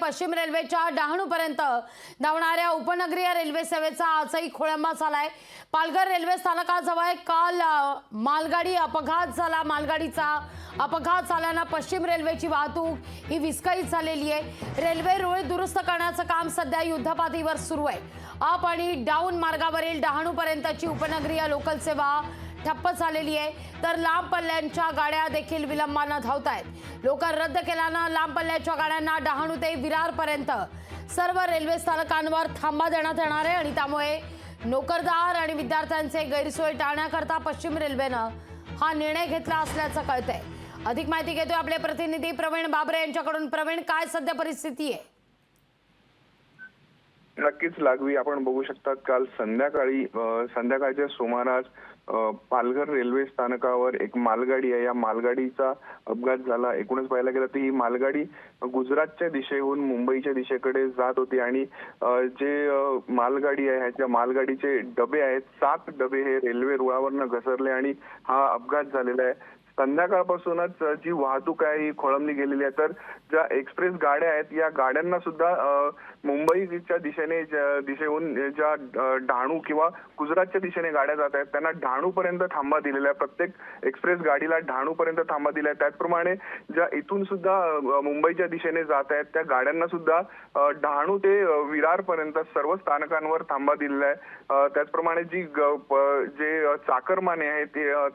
पश्चिम रेल्वेच्या डहाणूपर्यंत धावणाऱ्या उपनगरीय रेल्वे सेवेचा आजही खोळंबा झालाय। पालघर रेल्वे स्थानकाजवळ काल मालगाडी अपघात झाला। मालगाडीचा अपघात झाल्याने पश्चिम रेल्वेची वाहतूक ही विस्कळीत झालेली आहे। रेल्वे रुळ दुरुस्त करण्याचं काम सध्या युद्धपातळीवर सुरू आहे। अप आणि डाऊन मार्गावरील डहाणूपर्यंतची उपनगरीय लोकल सेवा ठप्प झालेली आहे, तर लांब पल्ल्यांच्या गाड्या देखील विलंबाने धावत आहेत। लोकल रद्द केल्याने लांब पल्ल्याच्या गाड्यांना डहाणू ते विरारपर्यंत सर्व रेल्वे स्थानकांवर थांबा देण्यात येणार आहे आणि त्यामुळे नोकरदार आणि विद्यार्थ्यांचे गैरसोय टाळण्याकरता पश्चिम रेल्वेने हा निर्णय घेतला असल्याचं कळतंय। अधिक माहिती घेतोय आपले प्रतिनिधी प्रवीण बाबरे यांच्याकडून। प्रवीण, काय सध्या परिस्थिती आहे? नक्कीच लागवी, आपण बघू शकतात काल संध्याकाळच्या सुमारास पालघर रेल्वे स्थानकावर एक मालगाडी आहे। या मालगाडीचा अपघात झाला। एकूणच पाहायला गेलं तर ही मालगाडी गुजरातच्या दिशेहून मुंबईच्या दिशेकडे जात होती आणि जे मालगाडी आहे ह्याच्या मालगाडीचे डबे आहेत, 7 डबे हे रेल्वे रुळावरनं घसरले आणि हा अपघात झालेला आहे। संध्याकाळपासूनच जी वाहतूक आहे ही खोळंबली गेलेली आहे। तर ज्या एक्सप्रेस गाड्या आहेत या गाड्यांना सुद्धा मुंबईच्या दिशेहून ज्या डहाणू किंवा गुजरातच्या दिशेने गाड्या जात आहेत त्यांना डहाणूपर्यंत थांबा दिलेला आहे। प्रत्येक एक्सप्रेस गाडीला डहाणूपर्यंत थांबा दिला आहे। त्याचप्रमाणे ज्या इथून सुद्धा मुंबईच्या दिशेने जात आहेत त्या गाड्यांना सुद्धा डहाणू ते विरारपर्यंत सर्व स्थानकांवर थांबा दिलेला आहे। त्याचप्रमाणे जे चाकरमाने आहेत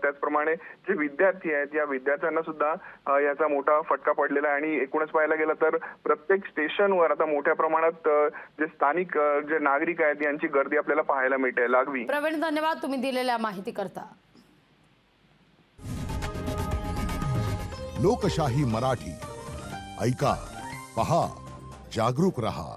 त्याचप्रमाणे जे विद्यार्थी आहेत या विद्यार्थ्यांना सुद्धा याचा मोठा फटका पडलेला आहे आणि एकूणच पाहायला गेलं तर प्रत्येक स्टेशनवर आता मोठ्या प्रमाणात जे स्थानिक जे नागरिक आहेत यांची गर्दी आपल्याला पाहायला मिळते। लागवी, प्रवीण, धन्यवाद तुम्ही दिलेल्या माहिती करता। लोकशाही मराठी ऐका, पहा, जागरूक रहा।